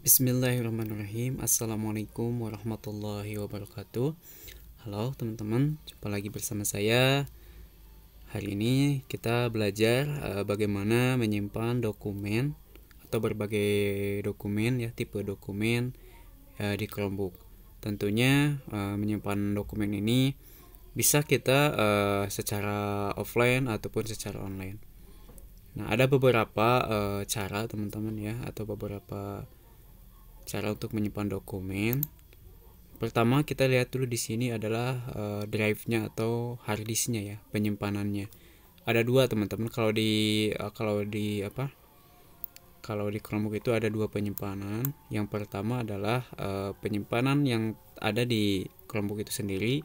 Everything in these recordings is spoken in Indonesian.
Bismillahirrahmanirrahim. Assalamualaikum warahmatullahi wabarakatuh. Halo teman-teman, jumpa lagi bersama saya. Hari ini kita belajar bagaimana menyimpan dokumen atau berbagai dokumen, ya, tipe dokumen di Chromebook. Tentunya menyimpan dokumen ini bisa kita secara offline ataupun secara online. Nah, ada beberapa cara teman-teman, ya, atau beberapa cara untuk menyimpan dokumen. Pertama, kita lihat dulu di sini adalah drive-nya atau hard disk-nya, ya, penyimpanannya. Ada dua teman-teman. Kalau di Chromebook itu ada dua penyimpanan. Yang pertama adalah penyimpanan yang ada di Chromebook itu sendiri,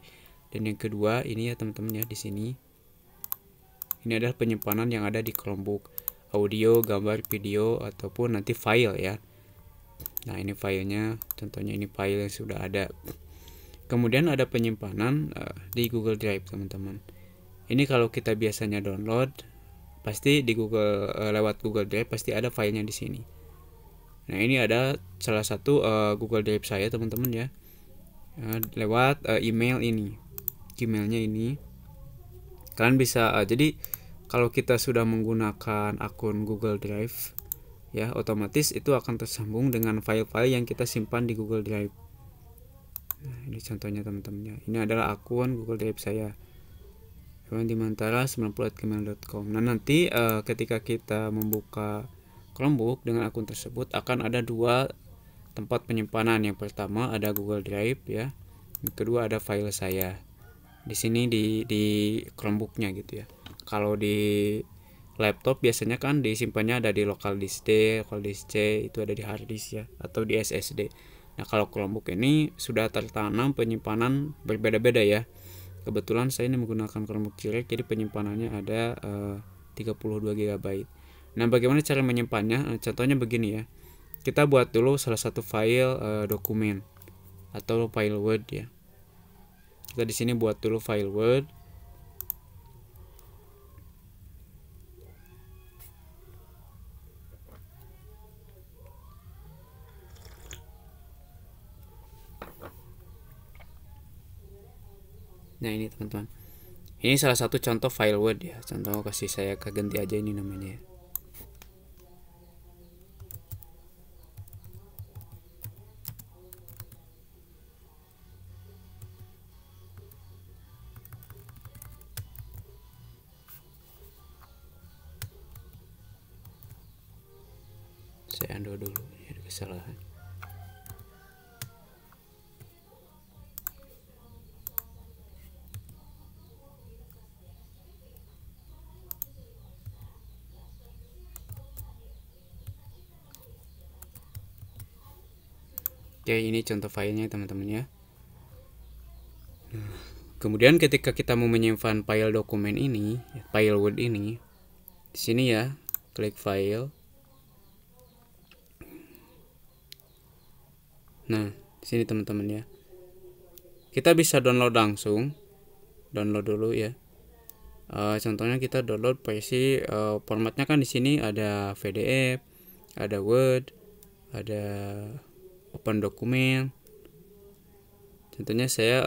dan yang kedua ini, ya teman-teman, ya, di sini. Ini adalah penyimpanan yang ada di Chromebook, audio, gambar, video, ataupun nanti file, ya. Nah, ini filenya, contohnya ini file yang sudah ada. Kemudian ada penyimpanan di Google Drive, teman-teman. Ini kalau kita biasanya download, pasti di lewat Google Drive pasti ada filenya di sini. Nah, ini ada salah satu Google Drive saya, teman-teman, ya. Lewat email ini, Gmailnya ini. Kalian bisa jadi kalau kita sudah menggunakan akun Google Drive, ya, otomatis itu akan tersambung dengan file-file yang kita simpan di Google Drive. Nah, ini contohnya teman-teman, ya. Ini adalah akun Google Drive saya, dimantara90@gmail.com. Nah, nanti ketika kita membuka Chromebook dengan akun tersebut akan ada dua tempat penyimpanan. Yang pertama ada Google Drive, ya. Yang kedua ada file saya di sini di Chromebooknya, gitu, ya. Kalau di laptop biasanya kan disimpannya ada di local disk D, local disk C, itu ada di hard disk, ya, atau di SSD. Nah, kalau Chromebook ini sudah tertanam penyimpanan berbeda-beda, ya. Kebetulan saya ini menggunakan Chromebook Direct, jadi penyimpanannya ada 32 GB. Nah, bagaimana cara menyimpannya? Contohnya begini, ya. Kita buat dulu salah satu file dokumen atau file Word, ya. Kita di sini buat dulu file Word. Nah, ini teman-teman. Ini salah satu contoh file Word, ya. Contoh kasih saya ganti aja ini namanya, ya. Saya undo dulu, ya, ada kesalahan. Oke, ini contoh filenya, teman-teman, ya. Kemudian ketika kita mau menyimpan file dokumen ini, file Word ini, di sini, ya, klik file. Nah, di sini teman-teman, ya. Kita bisa download langsung. Download dulu, ya. Contohnya kita download versi formatnya kan di sini ada PDF, ada Word, ada Open Dokumen. Contohnya saya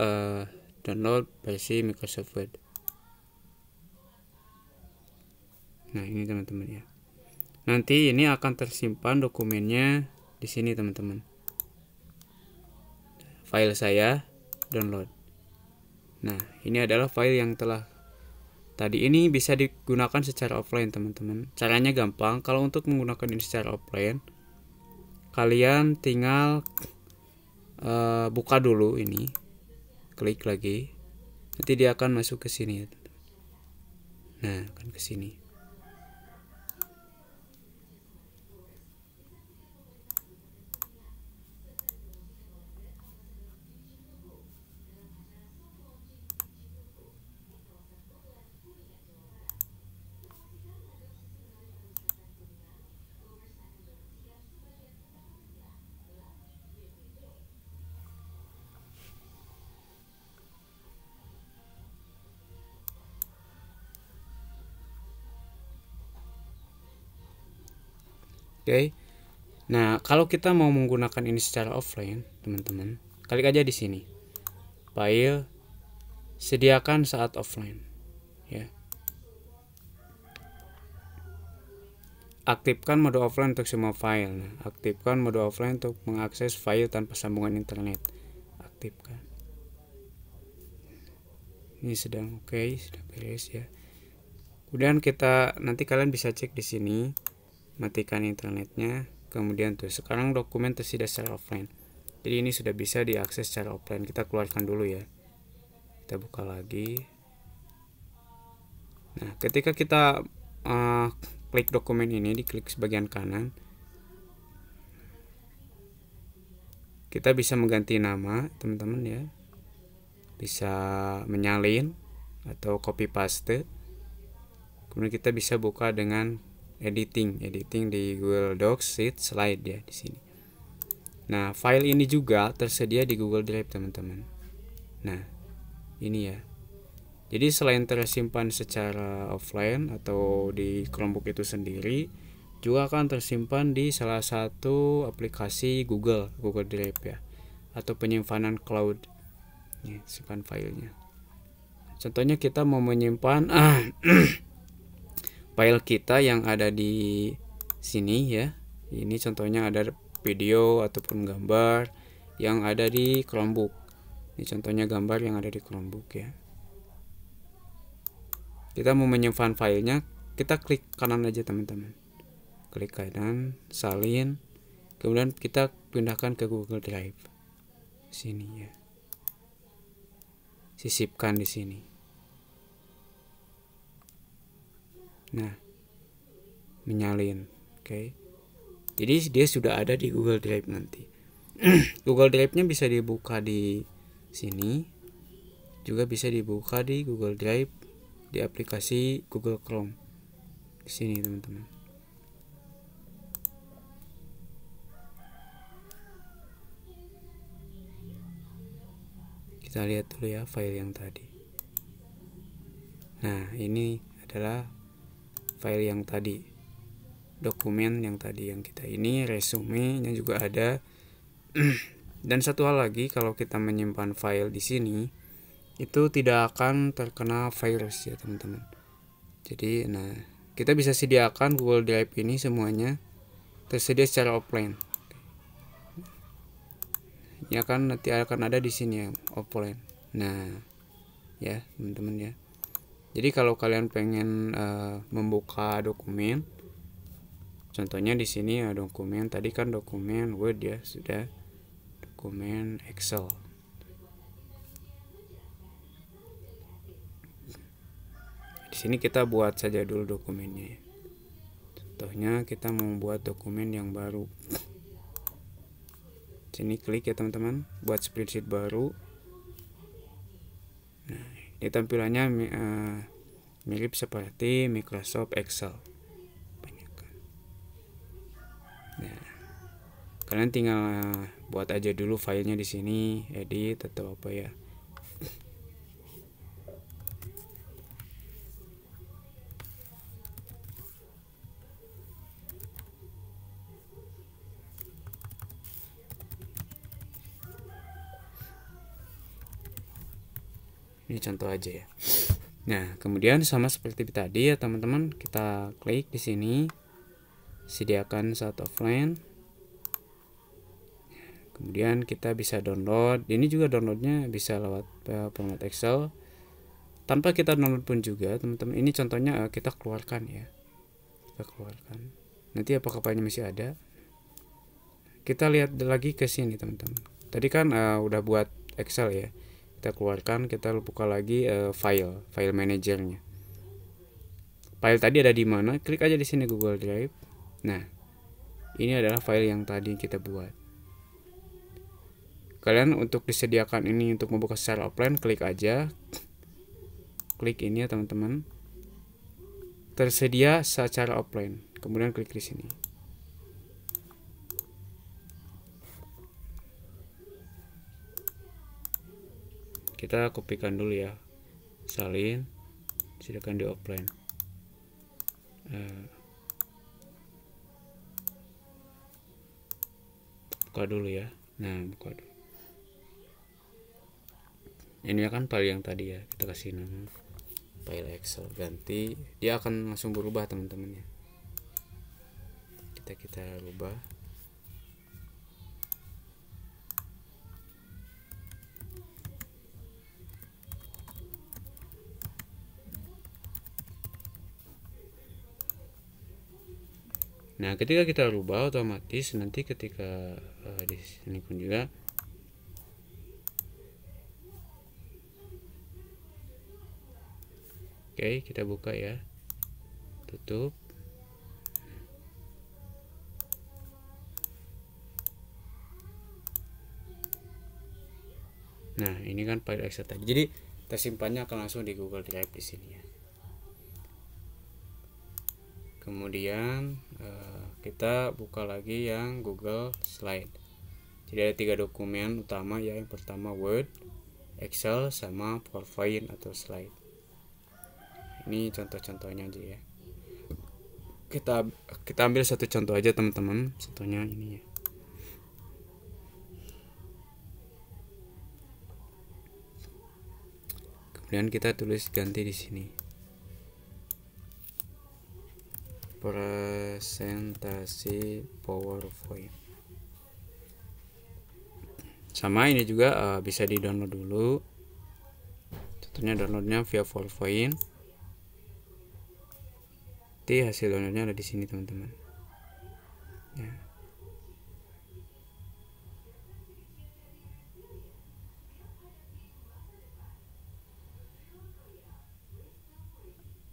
download versi Microsoft Word. Nah, ini teman-teman, ya. Nanti ini akan tersimpan dokumennya di sini, teman-teman. File saya download. Nah, ini adalah file yang telah tadi ini bisa digunakan secara offline, teman-teman. Caranya gampang. Kalau untuk menggunakan ini secara offline, kalian tinggal buka dulu ini, klik lagi, nanti dia akan masuk ke sini, ya. Nah, akan ke sini. Oke. Nah, kalau kita mau menggunakan ini secara offline, teman-teman, klik aja di sini. File sediakan saat offline, ya. Aktifkan mode offline untuk semua file. Nah, aktifkan mode offline untuk mengakses file tanpa sambungan internet. Aktifkan. Ini sedang oke, sudah beres ya. Kemudian nanti kalian bisa cek di sini, matikan internetnya. Kemudian tuh sekarang dokumen tersedia secara offline. Jadi ini sudah bisa diakses secara offline. Kita keluarkan dulu ya. Kita buka lagi. Nah, ketika kita klik dokumen ini, diklik sebagian kanan, kita bisa mengganti nama, teman-teman ya. Bisa menyalin atau copy paste. Kemudian kita bisa buka dengan editing di Google Docs, Sheet, Slide ya di sini. Nah, file ini juga tersedia di Google Drive, teman-teman. Nah, ini ya. Jadi selain tersimpan secara offline atau di Chromebook itu sendiri, juga akan tersimpan di salah satu aplikasi Google Drive ya, atau penyimpanan cloud. Ini simpan filenya. Contohnya kita mau menyimpan file kita yang ada di sini ya. Ini contohnya ada video ataupun gambar yang ada di Chromebook. Ini contohnya gambar yang ada di Chromebook ya. Kita mau menyimpan filenya, kita klik kanan aja teman-teman. Klik kanan, salin, kemudian kita pindahkan ke Google Drive. Sini ya. Sisipkan di sini. Nah, menyalin, oke. Jadi dia sudah ada di Google Drive nanti. Google Drive-nya bisa dibuka di sini, juga bisa dibuka di Google Drive di aplikasi Google Chrome. Di sini teman-teman. Kita lihat dulu ya file yang tadi. Nah, ini adalah file yang tadi. Dokumen yang tadi yang kita ini, resumenya juga ada. Dan satu hal lagi, kalau kita menyimpan file di sini, itu tidak akan terkena virus ya teman-teman. Jadi, nah, kita bisa sediakan Google Drive ini semuanya tersedia secara offline. Ya kan nanti akan ada di sini ya offline. Nah, ya teman-teman ya. Jadi kalau kalian pengen membuka dokumen, contohnya di sini ya dokumen, tadi kan dokumen Word ya, sudah dokumen Excel. Di sini kita buat saja dulu dokumennya. Contohnya kita mau membuat dokumen yang baru. Sini klik ya teman-teman, buat spreadsheet baru. Nah, ini tampilannya mirip seperti Microsoft Excel. Nah, kalian tinggal buat aja dulu filenya di sini, edit atau apa ya. Ini contoh aja ya. Nah, kemudian sama seperti tadi ya teman-teman, kita klik di sini, sediakan saat offline. Kemudian kita bisa download. Ini juga downloadnya bisa lewat format Excel. Tanpa kita download pun juga teman-teman. Ini contohnya kita keluarkan ya. Kita keluarkan. Nanti apakah filenya masih ada? Kita lihat lagi ke sini teman-teman. Tadi kan udah buat Excel ya. Kita keluarkan, kita buka lagi file manajernya. File tadi ada di mana? Klik aja di sini Google Drive. Nah, ini adalah file yang tadi kita buat. Kalian untuk disediakan ini untuk membuka secara offline, klik aja. Klik ini ya teman-teman. Tersedia secara offline. Kemudian klik di sini. Kita kopikan dulu ya, salin, sediakan di offline. buka dulu ya. Nah, buka dulu. Ini kan file yang tadi ya, kita kasih nama file Excel, ganti, dia akan langsung berubah teman-teman ya. Kita rubah. Nah, ketika kita rubah otomatis nanti ketika di sini pun juga oke, kita buka ya. Tutup. Nah, ini kan file Excel tadi. Jadi tersimpannya akan langsung di Google Drive di sini ya. Kemudian kita buka lagi yang Google Slide. Jadi ada 3 dokumen utama ya. Yang pertama Word, Excel, sama PowerPoint atau Slide. Ini contoh-contohnya aja ya. Kita ambil satu contoh aja teman-teman. Contohnya ini ya. Kemudian kita tulis ganti di sini. Presentasi PowerPoint. Sama ini juga bisa di download dulu. Contohnya downloadnya via PowerPoint. Nanti hasil downloadnya ada di sini teman-teman. Ya.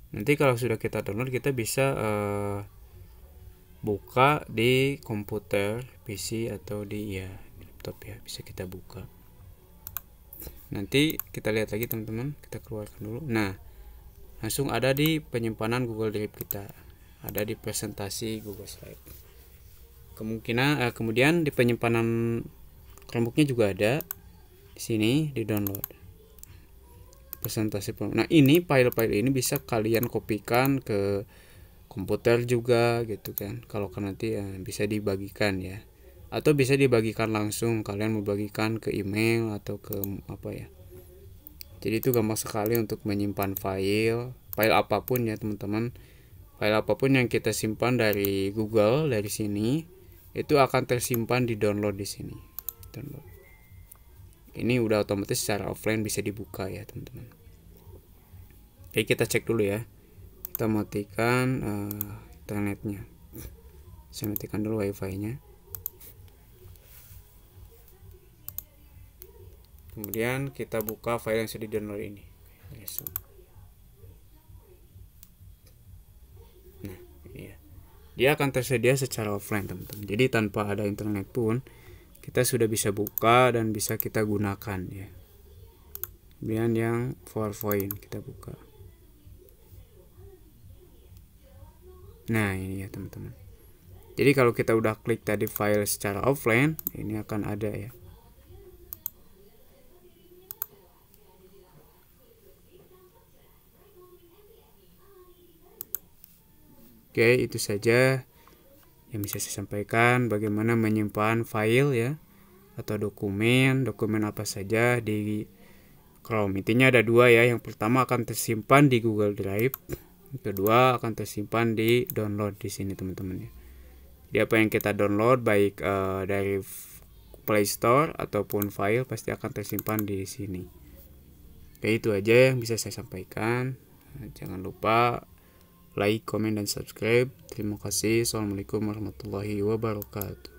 Nanti kalau sudah kita download, kita bisa buka di komputer, PC, atau di laptop ya, bisa kita buka. Nanti kita lihat lagi teman-teman, kita keluarkan dulu. Nah, langsung ada di penyimpanan Google Drive kita, ada di presentasi Google Slide. Kemudian di penyimpanan Chromebooknya juga ada di sini, di download presentasi. Nah, ini file-file ini bisa kalian kopikan ke komputer juga gitu kan. Kalau kan nanti bisa dibagikan ya, atau bisa dibagikan langsung, kalian mau bagikan ke email atau ke apa ya. Jadi itu gampang sekali untuk menyimpan file apapun ya teman-teman. File apapun yang kita simpan dari Google, dari sini, itu akan tersimpan di download di sini. Download. Ini udah otomatis secara offline bisa dibuka ya teman-teman. Oke, kita cek dulu ya. Kita matikan internetnya. Saya matikan dulu wifi-nya. Kemudian kita buka file yang sudah di-download ini. Nah, ini ya. Dia akan tersedia secara offline teman-teman. Jadi tanpa ada internet pun kita sudah bisa buka dan bisa kita gunakan ya. Kemudian yang PowerPoint kita buka. Nah, ini ya teman-teman. Jadi kalau kita udah klik tadi file secara offline, ini akan ada ya. Oke, itu saja yang bisa saya sampaikan, bagaimana menyimpan file ya, atau dokumen apa saja di Chrome. Intinya ada 2 ya. Yang pertama akan tersimpan di Google Drive, yang kedua akan tersimpan di download di sini teman-teman ya. Jadi apa yang kita download baik dari Play Store ataupun file pasti akan tersimpan di sini. Oke, itu aja yang bisa saya sampaikan. Jangan lupa like, comment, dan subscribe. Terima kasih. Assalamualaikum warahmatullahi wabarakatuh.